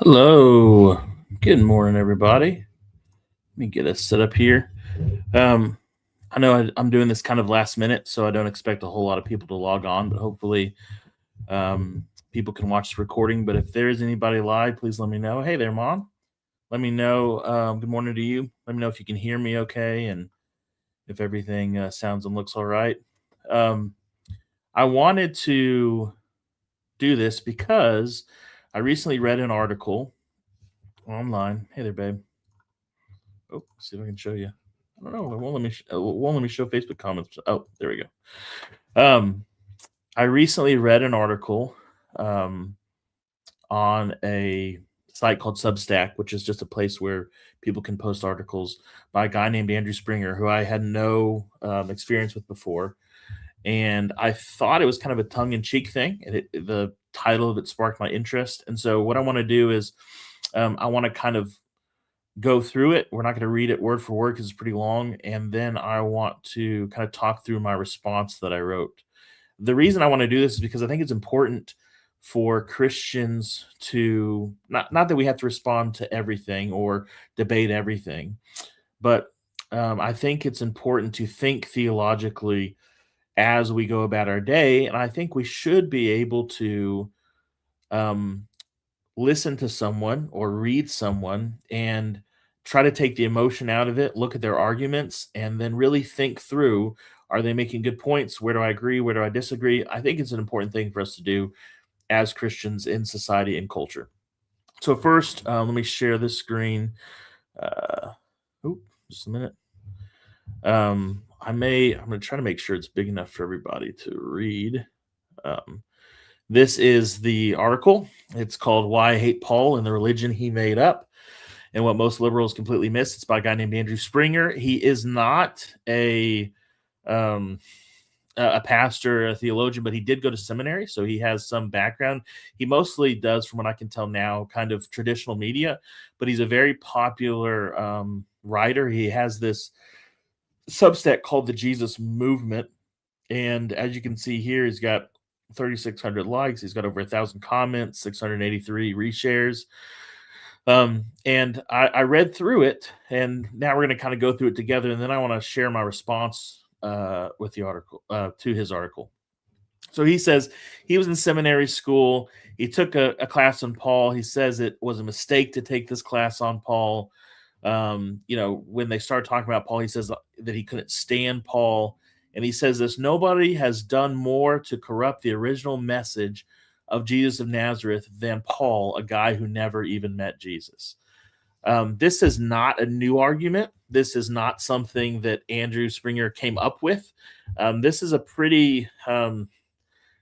Hello. Good morning, everybody. Let me get us set up here. Um, I know I'm doing this kind of last minute, so I don't expect a whole lot of people to log on, but hopefully people can watch the recording. But if there is anybody live, please let me know. Hey there, Mom. Let me know. Good morning to you. Let me know if you can hear me okay and if everything sounds and looks all right. Um, I wanted to do this because I recently read an article online. Hey there, babe. Oh, see if I can show you. I don't know. It won't let me. It won't let me show Facebook comments. Oh, there we go. I recently read an article um, on a site called Substack, which is just a place where people can post articles by a guy named Andrew Springer, who I had no experience with before, and I thought it was kind of a tongue-in-cheek thing. And the title of it sparked my interest, and so what I want to do is I want to kind of go through it. We're not going to read it word for word because it's pretty long. And then I want to kind of talk through my response that I wrote. The reason I want to do this is because I think it's important for Christians to not that we have to respond to everything or debate everything, but I think it's important to think theologically as we go about our day. And I think we should be able to um, listen to someone or read someone and try to take the emotion out of it, look at their arguments, and then really think through, are they making good points? Where do I agree? Where do I disagree? I think it's an important thing for us to do as Christians in society and culture. So, first, let me share this screen. Uh, oop, just a minute. I'm going to try to make sure it's big enough for everybody to read. Um, this is the article. It's called Why I Hate Paul and the Religion He Made Up and What Most Liberals Completely Miss. It's by a guy named Andrew Springer. He is not um, a pastor, a theologian, but he did go to seminary, so he has some background. He mostly does, from what I can tell now, kind of traditional media, but he's a very popular writer. He has this Substack called the Jesus Movement, and as you can see here, he's got 3,600 likes. He's got over 1,000 comments, 683 reshares. And I read through it, and now we're going to kind of go through it together, and then I want to share my response with the article to his article. So he says he was in seminary school. He took a class on Paul. He says it was a mistake to take this class on Paul. When they start talking about Paul, he says that he couldn't stand Paul. And he says this: nobody has done more to corrupt the original message of Jesus of Nazareth than Paul, a guy who never even met Jesus. This is not a new argument. This is not something that Andrew Springer came up with. This is a pretty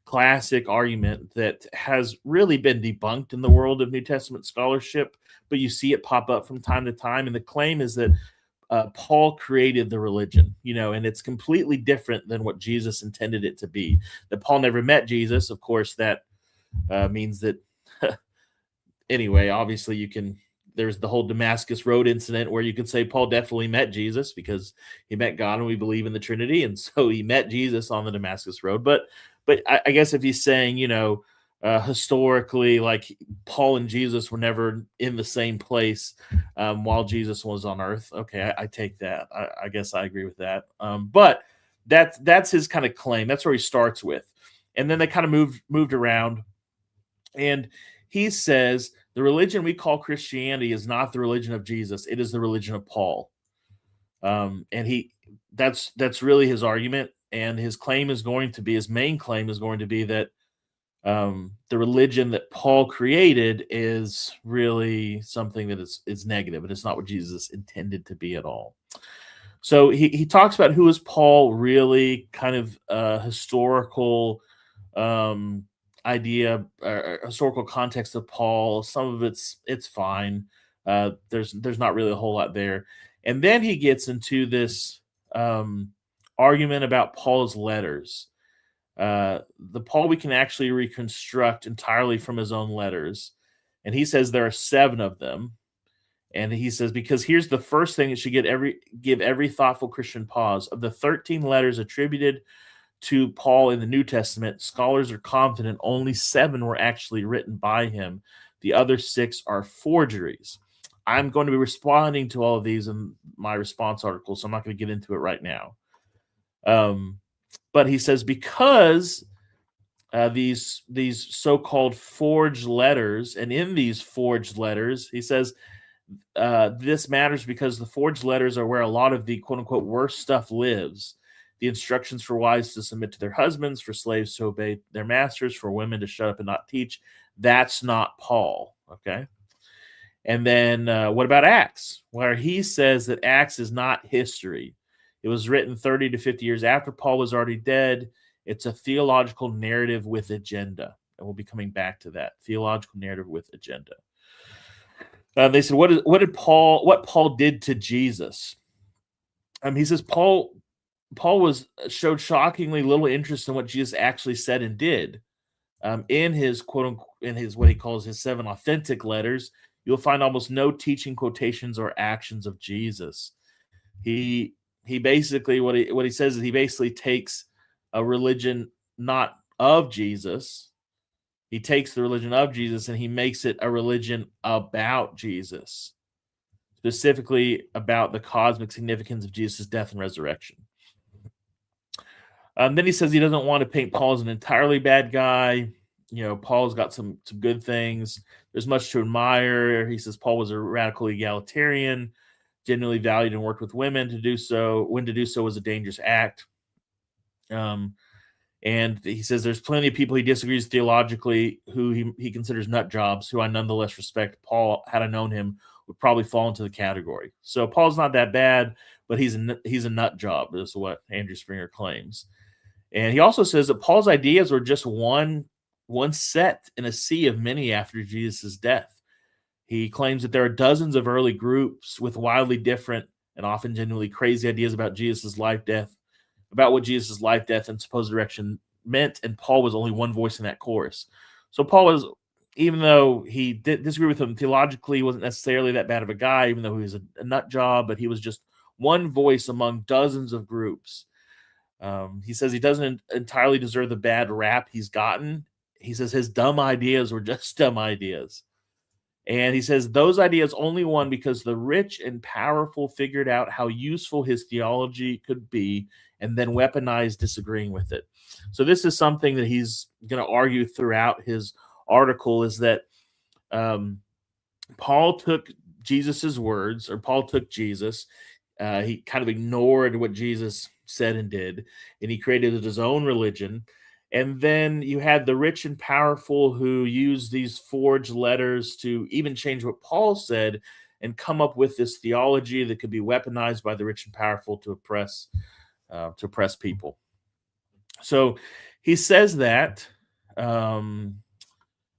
classic argument that has really been debunked in the world of New Testament scholarship, but you see it pop up from time to time. And the claim is that Paul created the religion, and it's completely different than what Jesus intended it to be. That Paul never met Jesus, of course, that means that anyway, obviously there's the whole Damascus Road incident where you could say Paul definitely met Jesus because he met God and we believe in the Trinity. And so he met Jesus on the Damascus Road. But I guess if he's saying, historically, like Paul and Jesus were never in the same place while Jesus was on earth. Okay, I take that. I guess I agree with that. But that's his kind of claim. That's where he starts with. And then they kind of moved around. And he says the religion we call Christianity is not the religion of Jesus. It is the religion of Paul. And that's really his argument. And his main claim is going to be that the religion that Paul created is really something that is negative, and it's not what Jesus intended to be at all. So he talks about who is Paul really, kind of historical idea, historical context of Paul. Some of it's fine. There's not really a whole lot there. And then he gets into this argument about Paul's letters. The Paul we can actually reconstruct entirely from his own letters. And he says there are 7 of them. And he says, because here's the first thing that should give every thoughtful Christian pause. Of the 13 letters attributed to Paul in the New Testament, scholars are confident only 7 were actually written by him. The other 6 are forgeries. I'm going to be responding to all of these in my response article, so I'm not going to get into it right now. But he says because these so-called forged letters, and in these forged letters, he says this matters because the forged letters are where a lot of the quote-unquote worst stuff lives. The instructions for wives to submit to their husbands, for slaves to obey their masters, for women to shut up and not teach. That's not Paul, okay? And then what about Acts, where he says that Acts is not history? It was written 30 to 50 years after Paul was already dead. It's a theological narrative with agenda. And we'll be coming back to that. Theological narrative with agenda. They said, what Paul did to Jesus? He says Paul showed shockingly little interest in what Jesus actually said and did. In his what he calls his 7 authentic letters, you'll find almost no teaching quotations or actions of Jesus. He basically what he says is he basically takes a religion not of Jesus. He takes the religion of Jesus and he makes it a religion about Jesus, specifically about the cosmic significance of Jesus' death and resurrection. Then he says he doesn't want to paint Paul as an entirely bad guy. You know, Paul's got some good things. There's much to admire. He says Paul was a radical egalitarian, genuinely valued and worked with women. To do so was a dangerous act. And he says there's plenty of people he disagrees theologically who he considers nut jobs, who I nonetheless respect. Paul, had I known him, would probably fall into the category. So Paul's not that bad, but he's a nut job, is what Andrew Springer claims. And he also says that Paul's ideas were just one set in a sea of many after Jesus' death. He claims that there are dozens of early groups with wildly different and often genuinely crazy ideas about Jesus' life, death, about what Jesus' life, death, and supposed resurrection meant, and Paul was only one voice in that chorus. So Paul was, even though he did disagree with him theologically, he wasn't necessarily that bad of a guy, even though he was a nut job, but he was just one voice among dozens of groups. He says he doesn't entirely deserve the bad rap he's gotten. He says his dumb ideas were just dumb ideas. And he says those ideas only won because the rich and powerful figured out how useful his theology could be and then weaponized disagreeing with it. So this is something that he's going to argue throughout his article, is that Paul took Jesus's words, or Paul took Jesus. He kind of ignored what Jesus said and did, and he created his own religion. And then you had the rich and powerful who used these forged letters to even change what Paul said and come up with this theology that could be weaponized by the rich and powerful to oppress people. So he says that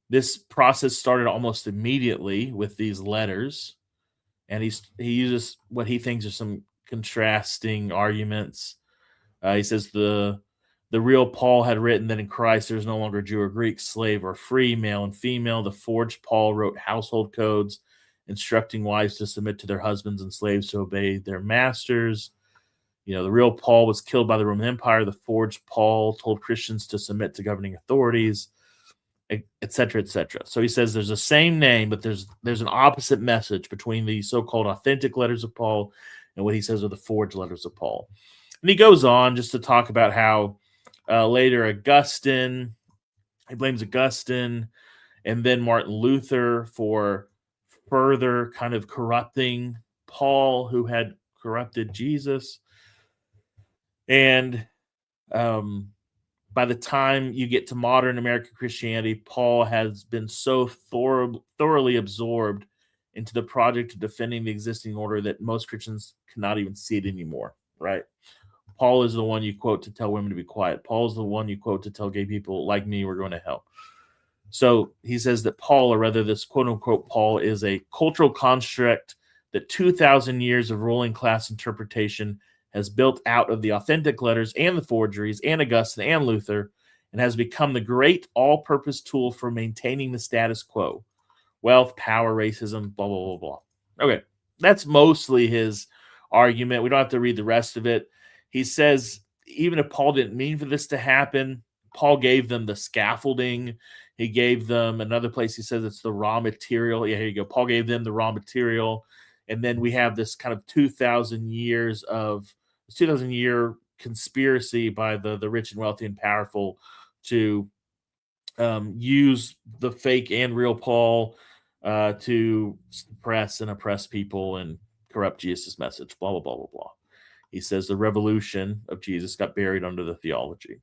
this process started almost immediately with these letters, and he uses what he thinks are some contrasting arguments. He says the real Paul had written that in Christ there's no longer Jew or Greek, slave or free, male and female. The forged Paul wrote household codes instructing wives to submit to their husbands and slaves to obey their masters. You know, the real Paul was killed by the Roman Empire. The forged Paul told Christians to submit to governing authorities, etc., etc. So he says there's the same name, but there's an opposite message between the so-called authentic letters of Paul and what he says are the forged letters of Paul. And he goes on just to talk about how later Augustine, he blames Augustine and then Martin Luther for further kind of corrupting Paul, who had corrupted Jesus. And by the time you get to modern American Christianity, Paul has been so thoroughly absorbed into the project of defending the existing order that most Christians cannot even see it anymore, right? Paul is the one you quote to tell women to be quiet. Paul is the one you quote to tell gay people like me we're going to hell. So he says that Paul, or rather this quote-unquote Paul, is a cultural construct that 2,000 years of ruling class interpretation has built out of the authentic letters and the forgeries and Augustine and Luther, and has become the great all-purpose tool for maintaining the status quo. Wealth, power, racism, blah, blah, blah, blah. Okay, that's mostly his argument. We don't have to read the rest of it. He says even if Paul didn't mean for this to happen, Paul gave them the scaffolding. He gave them another place. He says it's the raw material. Yeah, here you go. Paul gave them the raw material. And then we have this kind of 2,000 year conspiracy by the rich and wealthy and powerful to use the fake and real Paul to suppress and oppress people and corrupt Jesus' message, blah, blah, blah, blah, blah. He says the revolution of Jesus got buried under the theology.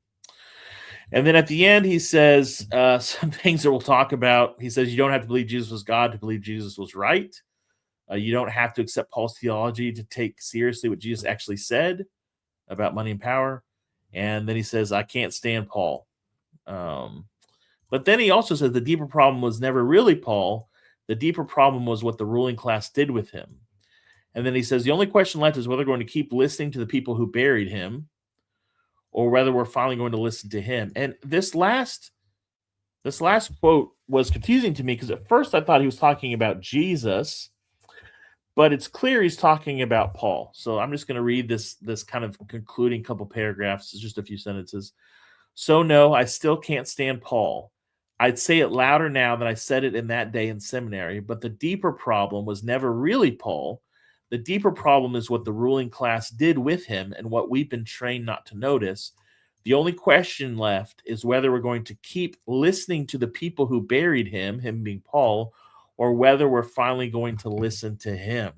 And then at the end, he says some things that we'll talk about. He says you don't have to believe Jesus was God to believe Jesus was right. You don't have to accept Paul's theology to take seriously what Jesus actually said about money and power. And then he says, I can't stand Paul. But then he also says the deeper problem was never really Paul. The deeper problem was what the ruling class did with him. And then he says the only question left is whether we're going to keep listening to the people who buried him or whether we're finally going to listen to him. And this last quote was confusing to me because at first I thought he was talking about Jesus, but it's clear he's talking about Paul. So I'm just going to read this kind of concluding couple paragraphs. It's just a few sentences. So no, I still can't stand Paul. I'd say it louder now than I said it in that day in seminary, but the deeper problem was never really Paul. The deeper problem is what the ruling class did with him and what we've been trained not to notice. The only question left is whether we're going to keep listening to the people who buried him being Paul, or whether we're finally going to listen to him.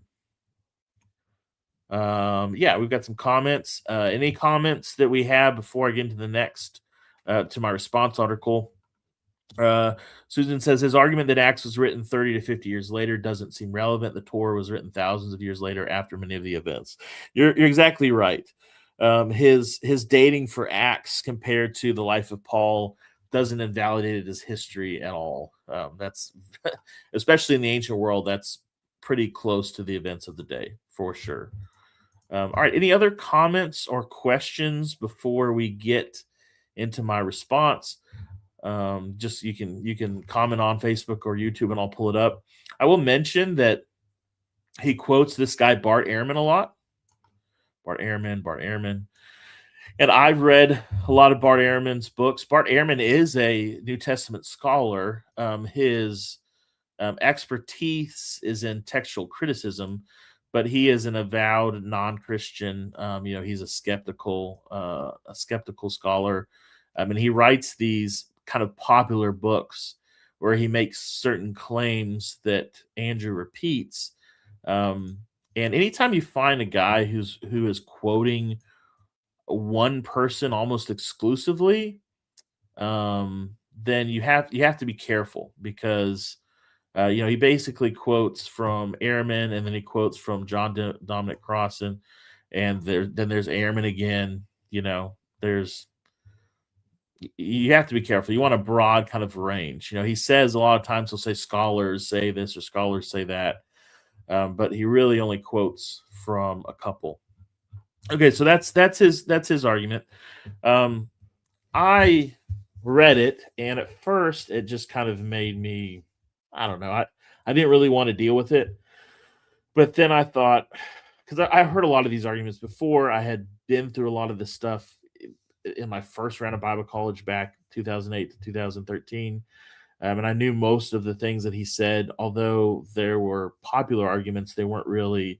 Yeah, we've got some comments. Any comments that we have before I get into the next, to my response article? Susan says his argument that Acts was written 30 to 50 years later doesn't seem relevant. The Torah was written thousands of years later after many of the events. You're exactly right. His dating for Acts compared to the life of Paul doesn't invalidate it as history at all. That's especially in the ancient world, that's pretty close to the events of the day for sure. All right. Any other comments or questions before we get into my response? Just you can comment on Facebook or YouTube and I'll pull it up. I will mention that he quotes this guy Bart Ehrman a lot. Bart Ehrman. And I've read a lot of Bart Ehrman's books. Bart Ehrman is a New Testament scholar. His expertise is in textual criticism, but he is an avowed non-Christian. He's a skeptical scholar. And he writes these kind of popular books where he makes certain claims that Andrew repeats. And anytime you find a guy who is quoting one person almost exclusively, then you have to be careful because he basically quotes from Ehrman and then he quotes from John Dominic Crossan, and then there's Ehrman again. You have to be careful. You want a broad kind of range. He says a lot of times he'll say scholars say this or scholars say that, but he really only quotes from a couple. Okay, so that's his argument. I read it, and at first it just kind of made me, I don't know, I didn't really want to deal with it. But then I thought, because I heard a lot of these arguments before, I had been through a lot of this stuff in my first round of Bible college back 2008 to 2013. And I knew most of the things that he said, although there were popular arguments, they weren't really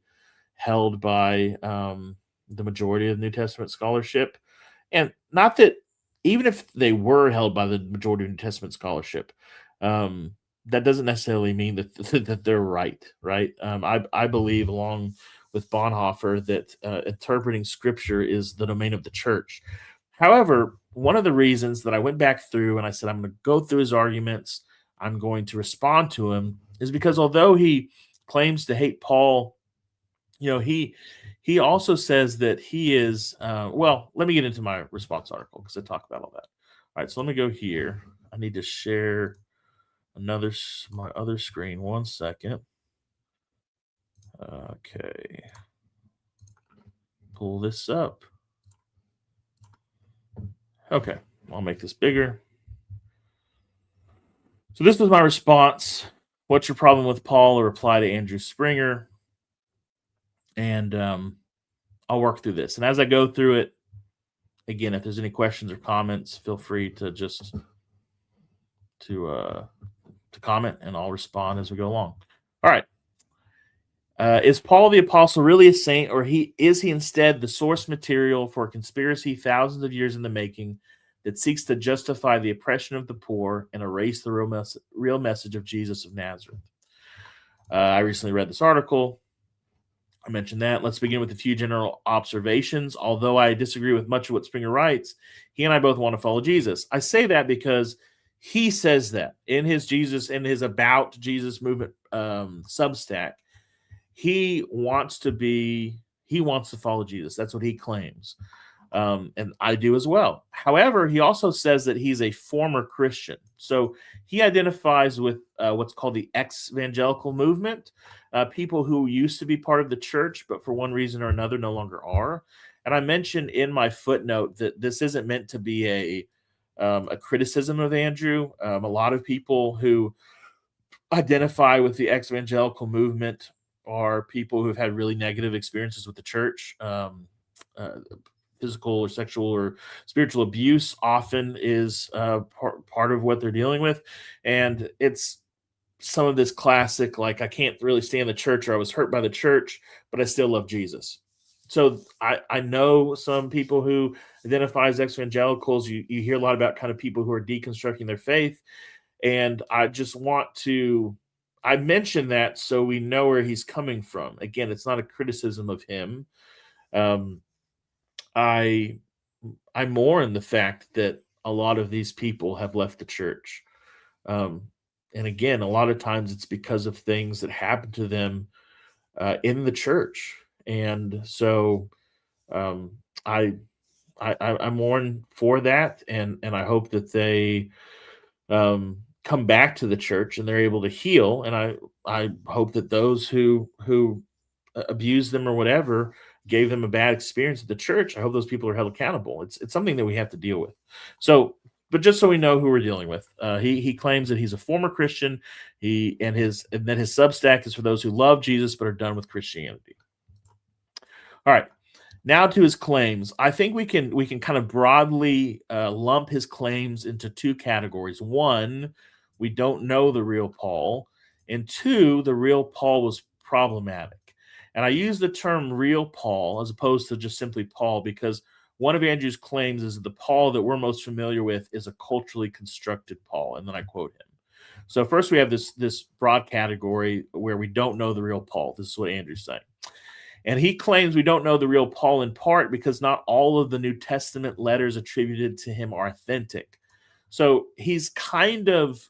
held by the majority of New Testament scholarship. And not that even if they were held by the majority of New Testament scholarship, that doesn't necessarily mean that they're right. I believe, along with Bonhoeffer, that interpreting Scripture is the domain of the church. However, one of the reasons that I went back through and I said I'm going to go through his arguments, I'm going to respond to him, is because although he claims to hate Paul, he also says that he is, let me get into my response article because I talk about all that. All right, so let me go here. I need to share my other screen. 1 second. Okay. Pull this up. Okay, I'll make this bigger. So this was my response. What's your problem with Paul? A reply to Andrew Springer. And I'll work through this. And as I go through it, again, if there's any questions or comments, feel free to just to comment, and I'll respond as we go along. All right. Is Paul the apostle really a saint, or is he instead the source material for a conspiracy thousands of years in the making that seeks to justify the oppression of the poor and erase the real message of Jesus of Nazareth? I recently read this article. I mentioned that. Let's begin with a few general observations. Although I disagree with much of what Springer writes, he and I both want to follow Jesus. I say that because he says that in his About Jesus movement Substack. He wants to follow Jesus. That's what he claims. And I do as well. However, he also says that he's a former Christian. So he identifies with what's called the ex-evangelical movement, people who used to be part of the church, but for one reason or another no longer are. And I mentioned in my footnote that this isn't meant to be a criticism of Andrew. A lot of people who identify with the ex-evangelical movement are people who have had really negative experiences with the church. Physical or sexual or spiritual abuse often is part of what they're dealing with. And it's some of this classic, like, I can't really stand the church, or I was hurt by the church, but I still love Jesus. So I know some people who identify as ex-evangelicals. You hear a lot about kind of people who are deconstructing their faith. And I just want to, I mention that so we know where he's coming from. Again, it's not a criticism of him. I mourn the fact that a lot of these people have left the church. And again, a lot of times it's because of things that happened to them in the church. And so I mourn for that, and I hope that they come back to the church and they're able to heal. And I hope that those who abused them or whatever, gave them a bad experience at the church, I hope those people are held accountable. It's something that we have to deal with. So, but just so we know who we're dealing with, he claims that he's a former Christian. And then his Substack is for those who love Jesus but are done with Christianity. All right. Now to his claims. I think we can kind of broadly lump his claims into two categories. One, we don't know the real Paul, and two, the real Paul was problematic. And I use the term real Paul as opposed to just simply Paul because one of Andrew's claims is that the Paul that we're most familiar with is a culturally constructed Paul. And then I quote him. So first we have this broad category where we don't know the real Paul. This is what Andrew's saying. And he claims we don't know the real Paul in part because not all of the New Testament letters attributed to him are authentic. So he's kind of,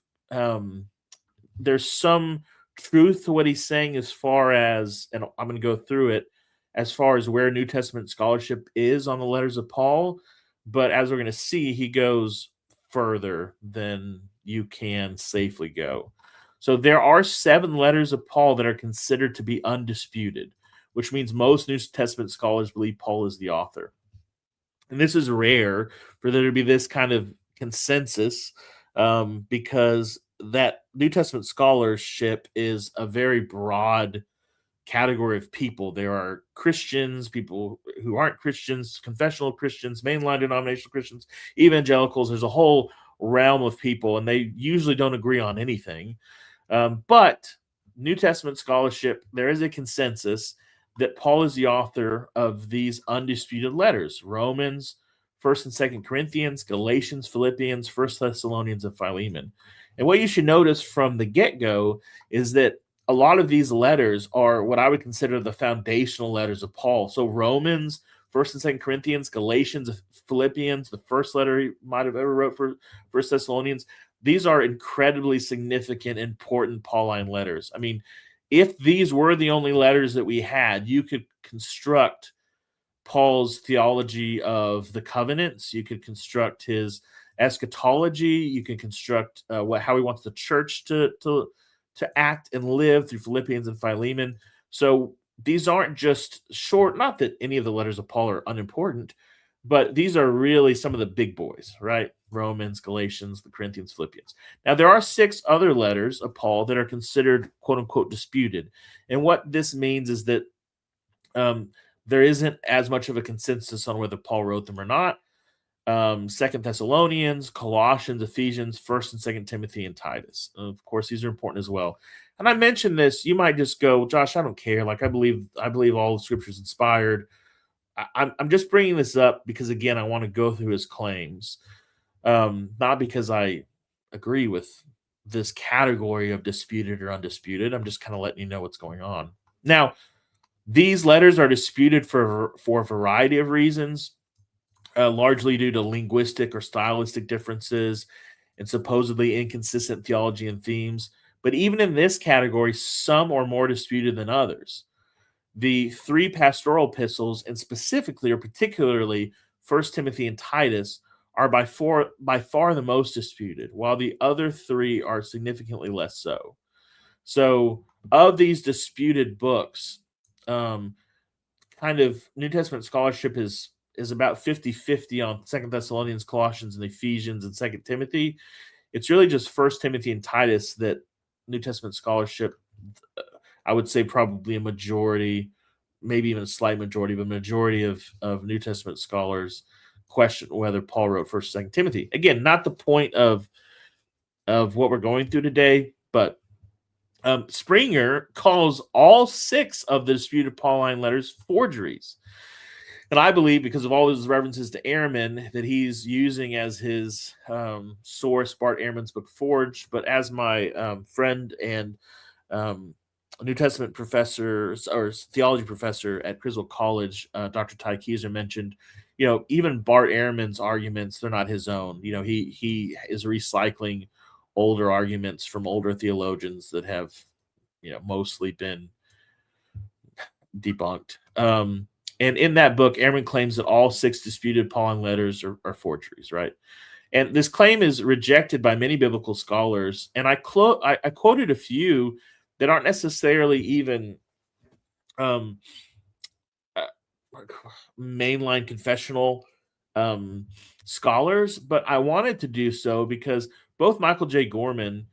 there's some truth to what he's saying as far as, and I'm going to go through it, as far as where New Testament scholarship is on the letters of Paul. But as we're going to see, he goes further than you can safely go. So there are 7 letters of Paul that are considered to be undisputed, which means most New Testament scholars believe Paul is the author. And this is rare for there to be this kind of consensus because that New Testament scholarship is a very broad category of people. There are Christians, people who aren't Christians, confessional Christians, mainline denominational Christians, evangelicals. There's a whole realm of people, and they usually don't agree on anything. But New Testament scholarship, there is a consensus that Paul is the author of these undisputed letters: Romans, 1st and 2nd Corinthians, Galatians, Philippians, 1st Thessalonians, and Philemon. And what you should notice from the get-go is that a lot of these letters are what I would consider the foundational letters of Paul. So Romans, 1st and 2nd Corinthians, Galatians, Philippians, the first letter he might have ever wrote for 1st Thessalonians, these are incredibly significant, important Pauline letters. I mean, if these were the only letters that we had, you could construct Paul's theology of the covenants. You could construct his eschatology. You can construct how he wants the church to act and live through Philippians and Philemon. So these aren't just short, not that any of the letters of Paul are unimportant, but these are really some of the big boys, right? Romans, Galatians, the Corinthians, Philippians. Now, there are 6 other letters of Paul that are considered, quote unquote, disputed. And what this means is that there isn't as much of a consensus on whether Paul wrote them or not. Second Thessalonians, Colossians, Ephesians, First and Second Timothy, and Titus. Of course, these are important as well. And I mentioned this. You might just go, Josh, I don't care. Like I believe all the Scripture is inspired. I'm just bringing this up because again, I want to go through his claims, not because I agree with this category of disputed or undisputed. I'm just kind of letting you know what's going on. Now, these letters are disputed for a variety of reasons. Largely due to linguistic or stylistic differences and supposedly inconsistent theology and themes. But even in this category, some are more disputed than others. The three pastoral epistles, and specifically or particularly First Timothy and Titus, are by far the most disputed, while the other three are significantly less so. So, of these disputed books, kind of New Testament scholarship is about 50-50 on Second Thessalonians, Colossians, and Ephesians, and Second Timothy. It's really just First Timothy and Titus that New Testament scholarship, I would say probably a majority, maybe even a slight majority, but a majority of New Testament scholars question whether Paul wrote First and Second Timothy. Again, not the point of what we're going through today, but Springer calls all 6 of the disputed Pauline letters forgeries. And I believe, because of all his references to Ehrman, that he's using as his source Bart Ehrman's book Forged. But as my friend and New Testament professor or theology professor at Criswell College, Dr. Ty Kieser, mentioned, even Bart Ehrman's arguments, they're not his own. He is recycling older arguments from older theologians that have, mostly been debunked. And in that book, Ehrman claims that all 6 disputed Pauline letters are forgeries, right? And this claim is rejected by many biblical scholars. And I quoted a few that aren't necessarily even mainline confessional scholars, but I wanted to do so because both Michael J. Gorman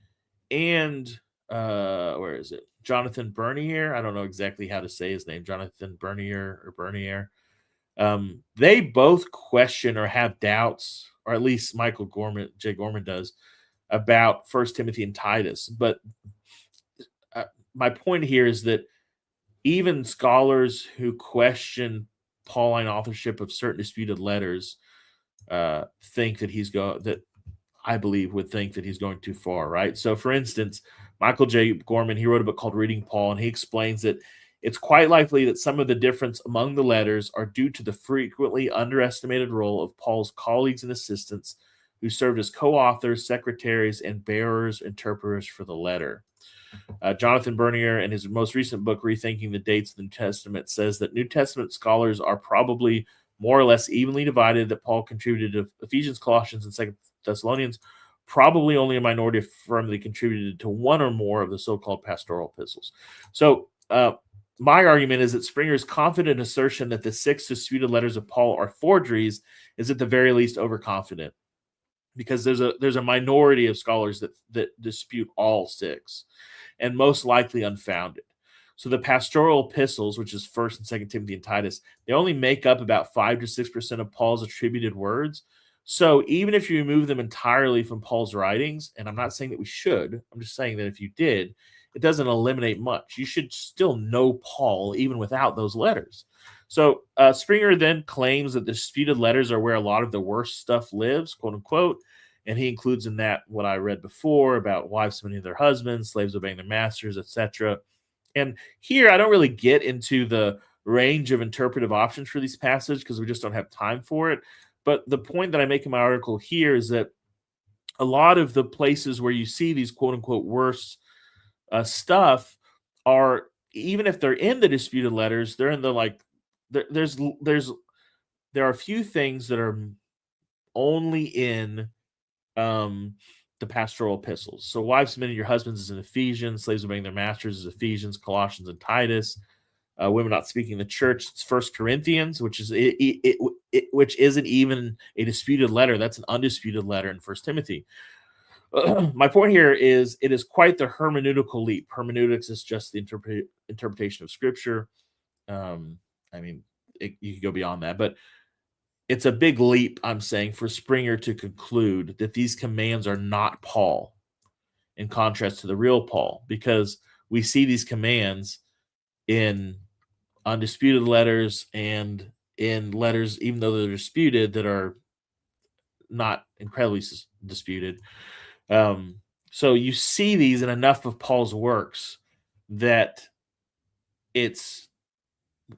and where is it? Jonathan Bernier. I don't know exactly how to say his name. Jonathan Bernier or Bernier. They both question or have doubts, or at least Michael J. Gorman does, about First Timothy and Titus. But my point here is that even scholars who question Pauline authorship of certain disputed letters think that I believe would think that he's going too far, right? So, for instance, Michael J. Gorman, he wrote a book called Reading Paul, and he explains that it's quite likely that some of the difference among the letters are due to the frequently underestimated role of Paul's colleagues and assistants who served as co-authors, secretaries, and bearers, interpreters for the letter. Jonathan Bernier, in his most recent book, Rethinking the Dates of the New Testament, says that New Testament scholars are probably more or less evenly divided, that Paul contributed to Ephesians, Colossians, and Second Thessalonians. Probably only a minority affirm that he contributed to one or more of the so-called pastoral epistles. So my argument is that Springer's confident assertion that the 6 disputed letters of Paul are forgeries is at the very least overconfident, because there's a minority of scholars that dispute all 6, and most likely unfounded. So the pastoral epistles, which is First and Second Timothy and Titus, they only make up about 5 to 6% of Paul's attributed words. So even if you remove them entirely from Paul's writings, and I'm not saying that we should, I'm just saying that if you did, it doesn't eliminate much. You should still know Paul even without those letters. So Springer then claims that the disputed letters are where a lot of the worst stuff lives, quote unquote, and he includes in that what I read before about wives submitting to their husbands, slaves obeying their masters, etc. And here I don't really get into the range of interpretive options for these passages because we just don't have time for it. But the point that I make in my article here is that a lot of the places where you see these quote unquote worst stuff are, even if they're in the disputed letters, they're in the there are a few things that are only in the pastoral epistles. So wives submitting your husbands is in Ephesians, slaves obeying their masters is Ephesians, Colossians, and Titus. Women not speaking in the church, it's First Corinthians, which which isn't even a disputed letter. That's an undisputed letter in First Timothy. My point here is it is quite the hermeneutical leap. Hermeneutics is just the interpretation of Scripture. You could go beyond that, but it's a big leap, I'm saying, for Springer to conclude that these commands are not Paul, in contrast to the real Paul, because we see these commands in undisputed letters and in letters, even though they're disputed, that are not incredibly disputed. So you see these in enough of Paul's works that it's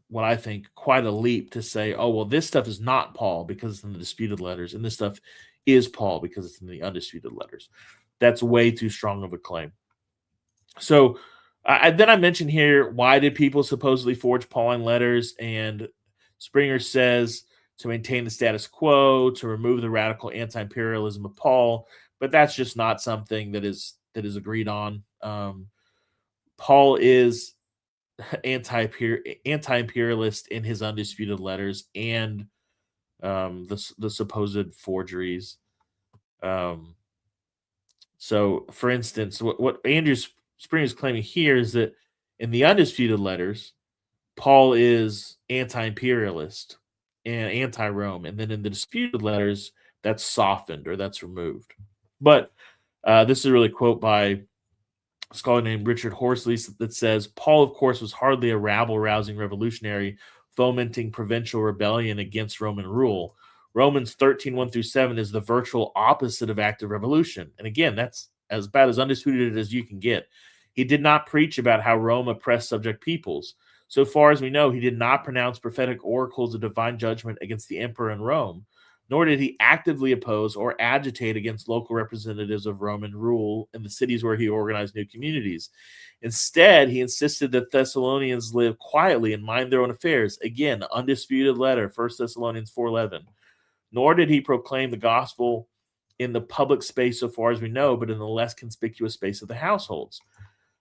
what I think quite a leap to say, oh, well, this stuff is not Paul because it's in the disputed letters, and this stuff is Paul because it's in the undisputed letters. That's way too strong of a claim. So then I mentioned here, why did people supposedly forge Pauline letters? And Springer says to maintain the status quo, to remove the radical anti-imperialism of Paul, but that's just not something that is agreed on. Paul is anti-imperialist in his undisputed letters and the supposed forgeries. So, for instance, what Andrew Springer is claiming here is that in the undisputed letters, Paul is anti-imperialist and anti-Rome, and then in the disputed letters, that's softened or that's removed. But this is a really quote by a scholar named Richard Horsley that says, Paul, of course, was hardly a rabble-rousing revolutionary fomenting provincial rebellion against Roman rule. Romans 13:1-7 is the virtual opposite of active revolution. And again, that's as bad as undisputed as you can get. He did not preach about how Rome oppressed subject peoples. So far as we know, he did not pronounce prophetic oracles of divine judgment against the emperor in Rome, nor did he actively oppose or agitate against local representatives of Roman rule in the cities where he organized new communities. Instead, he insisted that Thessalonians live quietly and mind their own affairs. Again, undisputed letter, 1 Thessalonians 4:11. Nor did he proclaim the gospel in the public space so far as we know, but in the less conspicuous space of the households.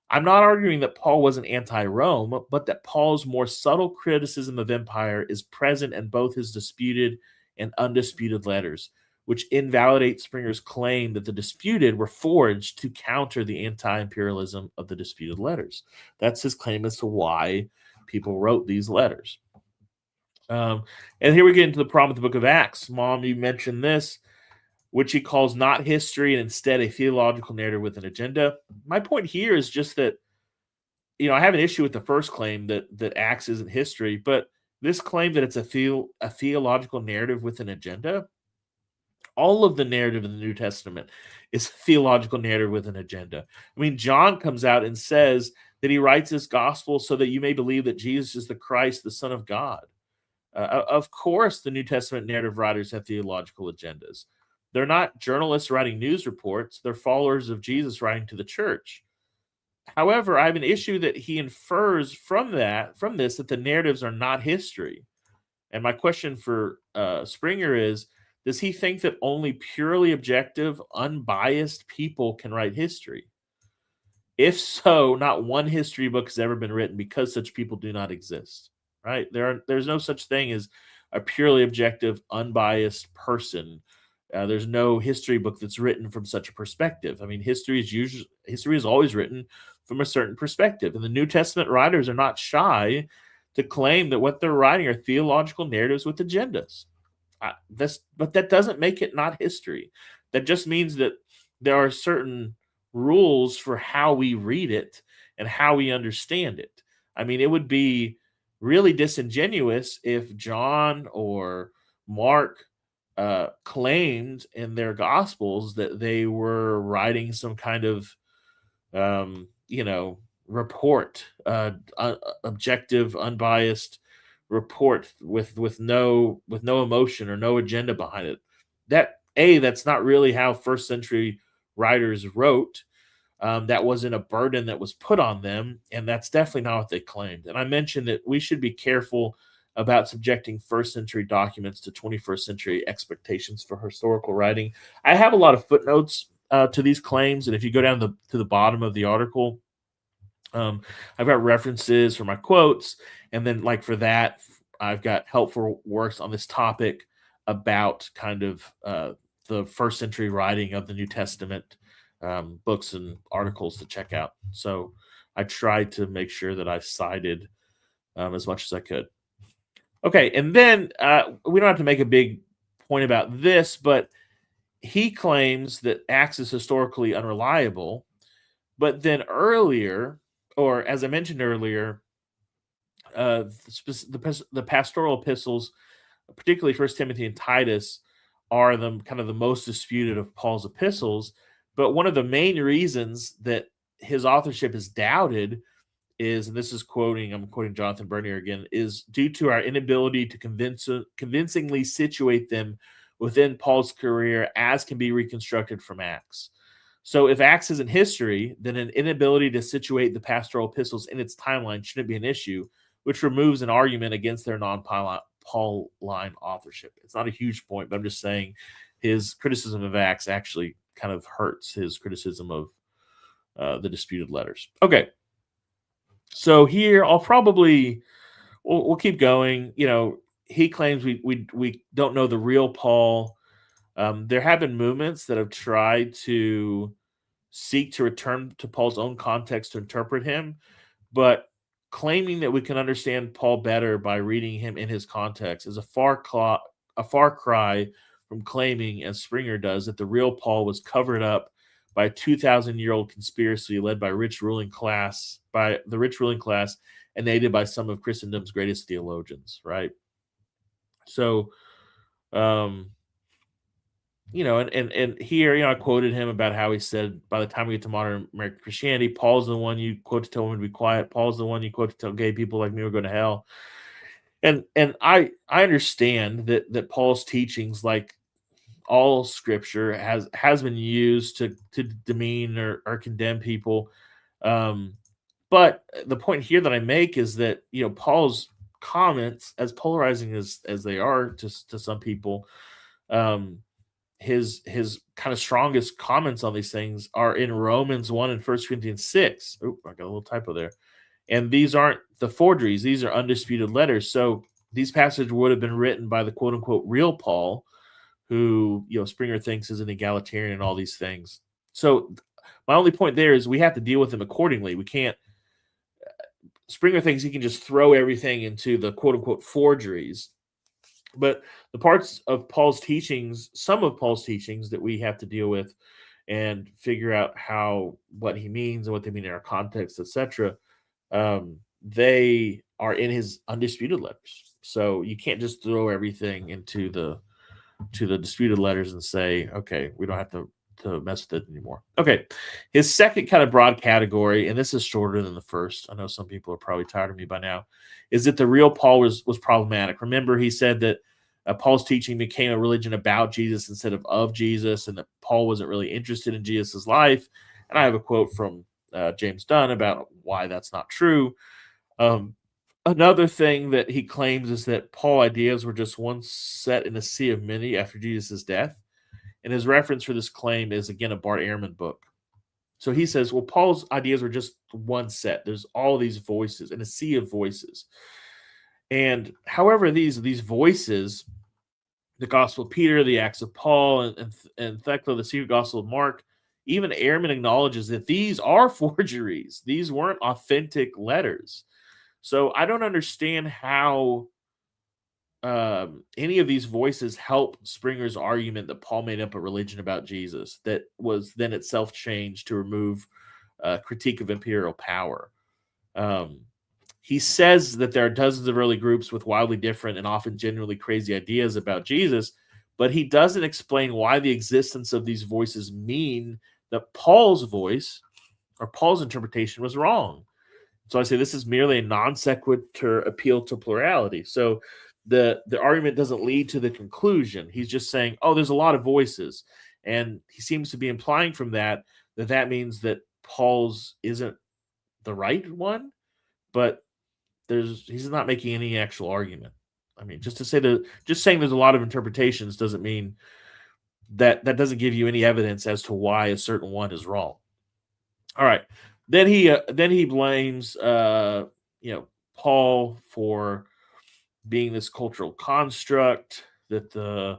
I'm not arguing that Paul wasn't anti-Rome, but that Paul's more subtle criticism of empire is present in both his disputed and undisputed letters, which invalidates Springer's claim that the disputed were forged to counter the anti-imperialism of the disputed letters. That's his claim as to why people wrote these letters. And here we get into the problem with the book of Acts. Mom, you mentioned this, which he calls not history and instead a theological narrative with an agenda. My point here is just that, I have an issue with the first claim that Acts isn't history, but this claim that it's a theological narrative with an agenda, all of the narrative in the New Testament is a theological narrative with an agenda. I mean, John comes out and says that he writes this gospel so that you may believe that Jesus is the Christ, the Son of God. Of course, the New Testament narrative writers have theological agendas. They're not journalists writing news reports. They're followers of Jesus writing to the church. However, I have an issue that he infers from this, that the narratives are not history. And my question for Springer is, does he think that only purely objective, unbiased people can write history? If so, not one history book has ever been written because such people do not exist. Right? There's no such thing as a purely objective, unbiased person. There's no history book that's written from such a perspective. I mean, history is always written from a certain perspective, and the New Testament writers are not shy to claim that what they're writing are theological narratives with agendas. But that doesn't make it not history. That just means that there are certain rules for how we read it and how we understand it. I mean, it would be really disingenuous if John or Mark claimed in their gospels that they were writing some kind of report, objective, unbiased report with no emotion or no agenda behind it. That's not really how first century writers wrote. That wasn't a burden that was put on them, and that's definitely not what they claimed. And I mentioned that we should be careful about subjecting first century documents to 21st century expectations for historical writing. I have a lot of footnotes to these claims, and if you go down to the bottom of the article, I've got references for my quotes, and then like for that, I've got helpful works on this topic about kind of the first century writing of the New Testament, books and articles to check out. So I tried to make sure that I cited as much as I could. Okay, and then we don't have to make a big point about this, but he claims that Acts is historically unreliable. But then earlier, or as I mentioned earlier, the pastoral epistles, particularly First Timothy and Titus, are the kind of the most disputed of Paul's epistles. But one of the main reasons that his authorship is doubted is, and this is I'm quoting Jonathan Bernier again, is due to our inability to convincingly situate them within Paul's career as can be reconstructed from Acts. So if Acts isn't history, then an inability to situate the pastoral epistles in its timeline shouldn't be an issue, which removes an argument against their non-Pauline authorship. It's not a huge point, but I'm just saying his criticism of Acts actually kind of hurts his criticism of the disputed letters. Okay. So here we'll keep going. He claims we don't know the real Paul. There have been movements that have tried to seek to return to Paul's own context to interpret him, but claiming that we can understand Paul better by reading him in his context is a far cry from claiming, as Springer does, that the real Paul was covered up by a 2,000-year-old conspiracy led by the rich ruling class, and aided by some of Christendom's greatest theologians, right? So, and here, I quoted him about how he said, by the time we get to modern American Christianity, Paul's the one you quote to tell women to be quiet. Paul's the one you quote to tell gay people like me we're going to hell. And I understand that Paul's teachings, like all scripture, has been used to demean or condemn people. But the point here that I make is that, Paul's comments, as polarizing as they are to some people, his kind of strongest comments on these things are in Romans 1 and 1 Corinthians 6. Oh, I got a little typo there. And these aren't the forgeries. These are undisputed letters. So these passages would have been written by the quote unquote real Paul, who, Springer thinks is an egalitarian and all these things. So my only point there is we have to deal with them accordingly. We can't, Springer thinks he can just throw everything into the quote unquote forgeries. But the parts of Paul's teachings, some of Paul's teachings that we have to deal with and figure out what he means and what they mean in our context, etc., they are in his undisputed letters. So you can't just throw everything into the disputed letters and say, okay, we don't have to mess with it anymore. Okay, his second kind of broad category, and this is shorter than the first, I know some people are probably tired of me by now, is that the real Paul was problematic. Remember, he said that Paul's teaching became a religion about Jesus instead of Jesus, and that Paul wasn't really interested in Jesus' life. And I have a quote from James Dunn about why that's not true. Another thing that he claims is that Paul's ideas were just one set in a sea of many after Jesus' death. And his reference for this claim is, again, a Bart Ehrman book. So he says, well, Paul's ideas were just one set. There's all these voices in a sea of voices. And however, these voices, the Gospel of Peter, the Acts of Paul, and Thecla, the Secret Gospel of Mark, even Ehrman acknowledges that these are forgeries. These weren't authentic letters. So I don't understand how any of these voices help Springer's argument that Paul made up a religion about Jesus that was then itself changed to remove critique of imperial power. He says that there are dozens of early groups with wildly different and often genuinely crazy ideas about Jesus, but he doesn't explain why the existence of these voices mean that Paul's voice or Paul's interpretation was wrong. So I say this is merely a non sequitur appeal to plurality. So the argument doesn't lead to the conclusion. He's just saying, oh, there's a lot of voices. And he seems to be implying from that means that Paul's isn't the right one, but he's not making any actual argument. I mean, just saying there's a lot of interpretations doesn't mean that doesn't give you any evidence as to why a certain one is wrong. All right. Then he blames Paul for being this cultural construct that the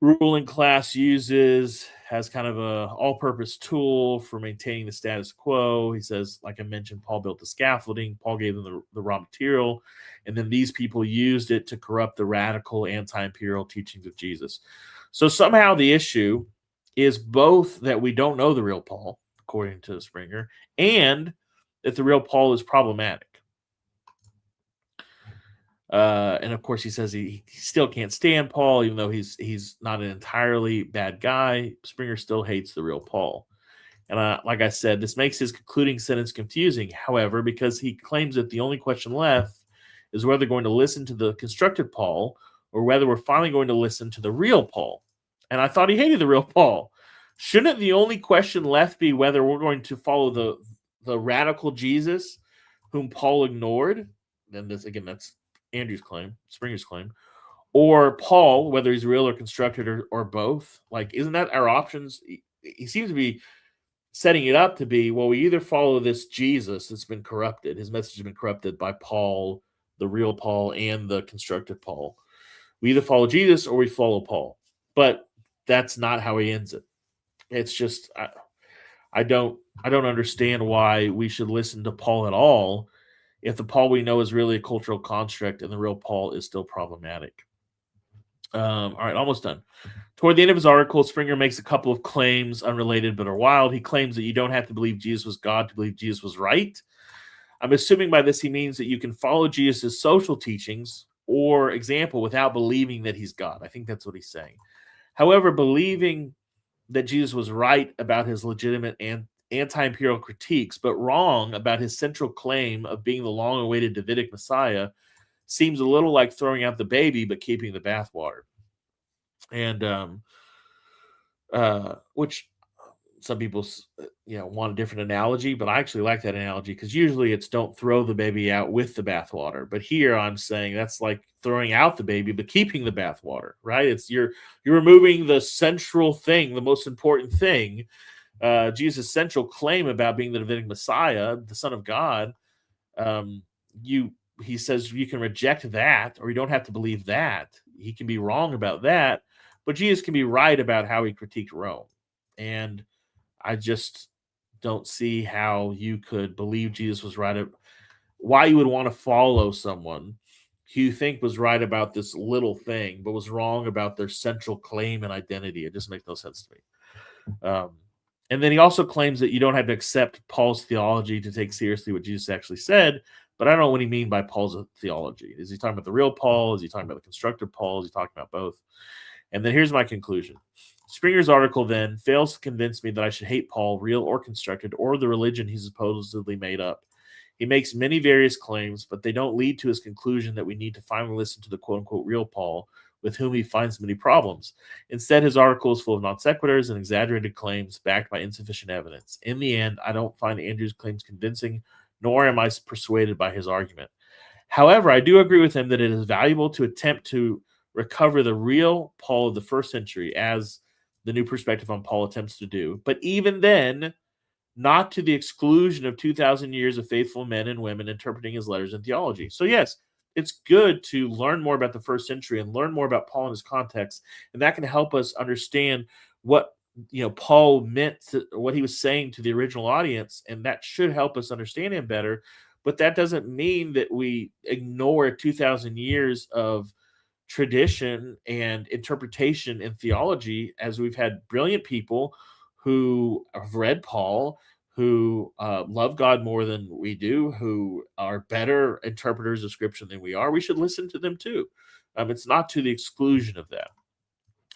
ruling class uses, as kind of a all-purpose tool for maintaining the status quo. He says, like I mentioned, Paul built the scaffolding, Paul gave them the raw material, and then these people used it to corrupt the radical anti-imperial teachings of Jesus. So somehow the issue is both that we don't know the real Paul, according to Springer, and that the real Paul is problematic. And of course, he says he still can't stand Paul, even though he's not an entirely bad guy. Springer still hates the real Paul. And like I said, this makes his concluding sentence confusing, however, because he claims that the only question left is whether we're going to listen to the constructed Paul or whether we're finally going to listen to the real Paul. And I thought he hated the real Paul. Shouldn't the only question left be whether we're going to follow the radical Jesus whom Paul ignored? Then this again, that's Andrew's claim, Springer's claim, or Paul, whether he's real or constructed or both. Like, isn't that our options? He seems to be setting it up to be, well, we either follow this Jesus that's been corrupted, his message has been corrupted by Paul, the real Paul, and the constructed Paul. We either follow Jesus or we follow Paul. But that's not how he ends it. It's just I don't understand why we should listen to Paul at all if the Paul we know is really a cultural construct and the real Paul is still problematic. All right, almost done. Toward the end of his article, Springer makes a couple of claims unrelated but are wild. He claims that you don't have to believe Jesus was God to believe Jesus was right. I'm assuming by this he means that you can follow Jesus' social teachings or example without believing that he's God. I think that's what he's saying. However, believing that Jesus was right about his legitimate and anti-imperial critiques, but wrong about his central claim of being the long-awaited Davidic Messiah seems a little like throwing out the baby but keeping the bathwater. And which some people want a different analogy, but I actually like that analogy because usually it's don't throw the baby out with the bathwater. But here I'm saying that's like throwing out the baby but keeping the bathwater, right? It's you're removing the central thing, the most important thing. Jesus' central claim about being the Davidic Messiah, the Son of God, he says you can reject that, or you don't have to believe that. He can be wrong about that, but Jesus can be right about how he critiqued Rome. And I just don't see how you could believe Jesus was right. Why you would want to follow someone who you think was right about this little thing, but was wrong about their central claim and identity. It just makes no sense to me. And then he also claims that you don't have to accept Paul's theology to take seriously what Jesus actually said, but I don't know what he means by Paul's theology. Is he talking about the real Paul? Is he talking about the constructed Paul? Is he talking about both? And then here's my conclusion. Springer's article then fails to convince me that I should hate Paul, real or constructed, or the religion he supposedly made up. He makes many various claims, but they don't lead to his conclusion that we need to finally listen to the quote-unquote real Paul, with whom he finds many problems. Instead, his article is full of non sequiturs and exaggerated claims backed by insufficient evidence. In the end, I don't find Andrew's claims convincing, nor am I persuaded by his argument. However, I do agree with him that it is valuable to attempt to recover the real Paul of the first century, as the New Perspective on Paul attempts to do. But even then, not to the exclusion of 2,000 years of faithful men and women interpreting his letters and theology. So yes, it's good to learn more about the first century and learn more about Paul and his context, and that can help us understand what Paul meant, what he was saying to the original audience, and that should help us understand him better. But that doesn't mean that we ignore 2,000 years of tradition and interpretation and theology, as we've had brilliant people who have read Paul, who love God more than we do, who are better interpreters of Scripture than we are. We should listen to them too. It's not to the exclusion of that.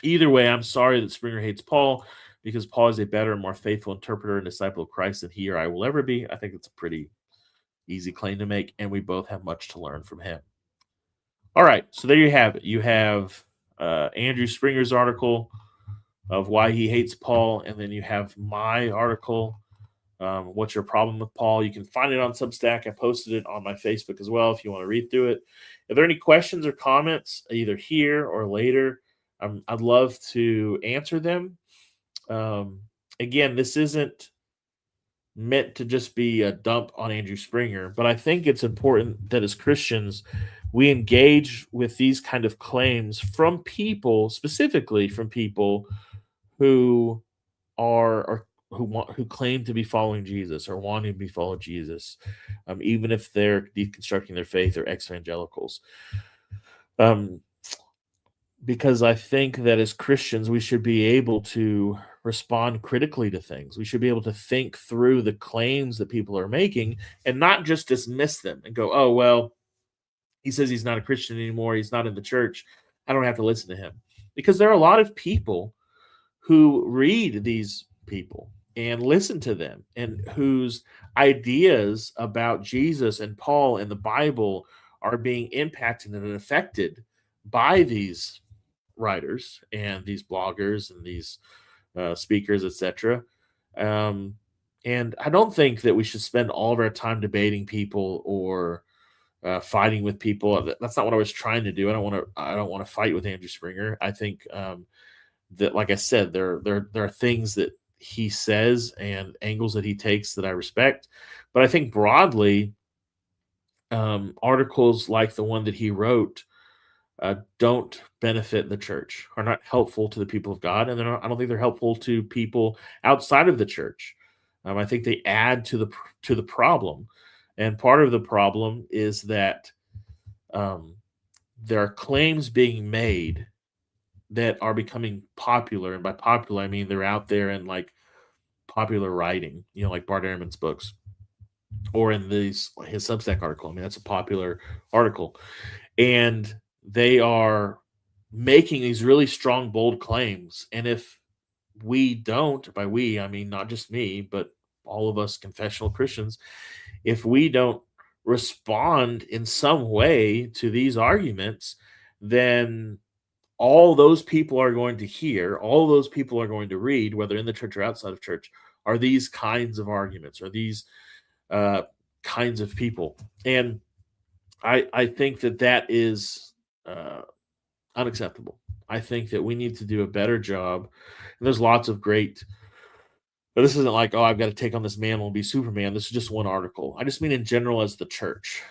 Either way, I'm sorry that Springer hates Paul, because Paul is a better and more faithful interpreter and disciple of Christ than he or I will ever be. I think it's a pretty easy claim to make, and we both have much to learn from him. All right, so there you have it. You have Andrew Springer's article of why he hates Paul, and then you have my article, what's your problem with Paul? You can find it on Substack. I posted it on my Facebook as well if you want to read through it. If there are any questions or comments, either here or later, I'd love to answer them. Again, this isn't meant to just be a dump on Andrew Springer, but I think it's important that as Christians, we engage with these kind of claims from people, specifically from people who are who claim to be following Jesus or wanting to be follow Jesus, even if they're deconstructing their faith or ex-evangelicals. Um, because I think that as Christians, we should be able to respond critically to things. We should be able to think through the claims that people are making and not just dismiss them and go, oh, well, he says he's not a Christian anymore. He's not in the church. I don't have to listen to him. Because there are a lot of people who read these people and listen to them and whose ideas about Jesus and Paul and the Bible are being impacted and affected by these writers and these bloggers and these speakers, etc. Um, and I don't think that we should spend all of our time debating people or fighting with people. That's not what I was trying to do. I don't want to fight with Andrew Springer. I think that, like I said, there are things that he says and angles that he takes that I respect. But I think broadly, articles like the one that he wrote don't benefit the church, are not helpful to the people of God, and I don't think they're helpful to people outside of the church. I think they add to the problem, and part of the problem is that um, there are claims being made that are becoming popular, and by popular I mean they're out there in like popular writing, like Bart Ehrman's books or in his Substack article. I mean, that's a popular article, and they are making these really strong, bold claims. And if we don't, by we, I mean not just me, but all of us confessional Christians, if we don't respond in some way to these arguments, then all those people are going to hear, all those people are going to read, whether in the church or outside of church, are these kinds of arguments, or these kinds of people. And I think that is unacceptable. I think that we need to do a better job. And there's lots of great, but this isn't like, oh, I've got to take on this mantle and be Superman. This is just one article. I just mean in general as the church.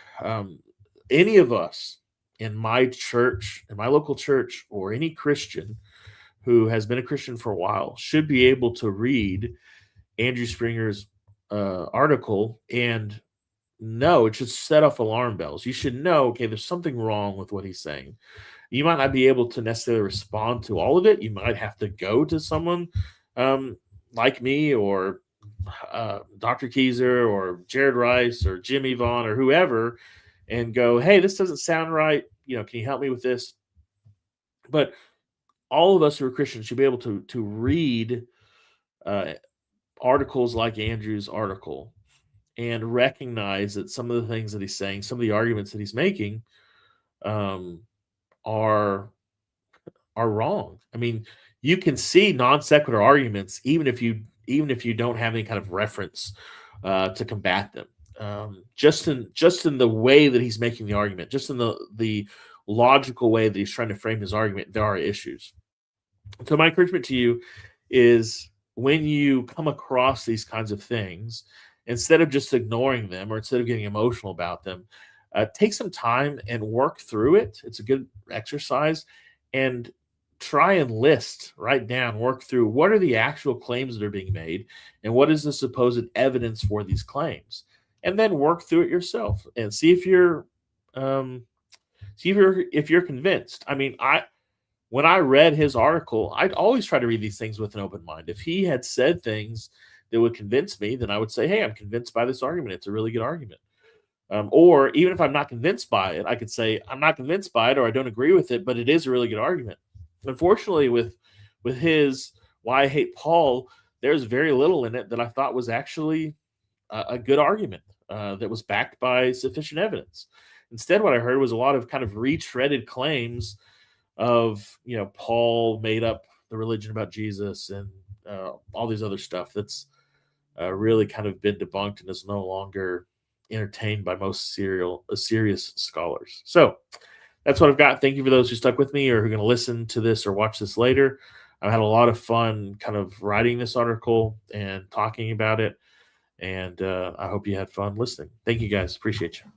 Any of us in my church, in my local church, or any Christian who has been a Christian for a while should be able to read Andrew Springer's article and know it should set off alarm bells. You should know, okay, there's something wrong with what he's saying. You might not be able to necessarily respond to all of it. You might have to go to someone like me or Dr. Keyser or Jared Rice or Jimmy Vaughn or whoever and go, hey, this doesn't sound right. Can you help me with this? But all of us who are Christians should be able to read articles like Andrew's article and recognize that some of the things that he's saying, some of the arguments that he's making are wrong. I mean, you can see non sequitur arguments even if you don't have any kind of reference to combat them. Just in the way that he's making the argument, just in the logical way that he's trying to frame his argument, there are issues. So my encouragement to you is, when you come across these kinds of things, instead of just ignoring them or instead of getting emotional about them, take some time and work through it. It's a good exercise, and try and write down, work through what are the actual claims that are being made and what is the supposed evidence for these claims, and then work through it yourself and see if you're convinced. I mean, when I read his article, I'd always try to read these things with an open mind. If he had said things that would convince me, then I would say, hey, I'm convinced by this argument. It's a really good argument. Or even if I'm not convinced by it, I could say, I'm not convinced by it, or I don't agree with it, but it is a really good argument. Unfortunately, with his Why I Hate Paul, there's very little in it that I thought was actually a good argument that was backed by sufficient evidence. Instead, what I heard was a lot of kind of retreaded claims of, Paul made up the religion about Jesus and all these other stuff that's really kind of been debunked and is no longer entertained by most serious scholars. So that's what I've got. Thank you for those who stuck with me or who are going to listen to this or watch this later. I've had a lot of fun kind of writing this article and talking about it, and I hope you had fun listening. Thank you guys. Appreciate you.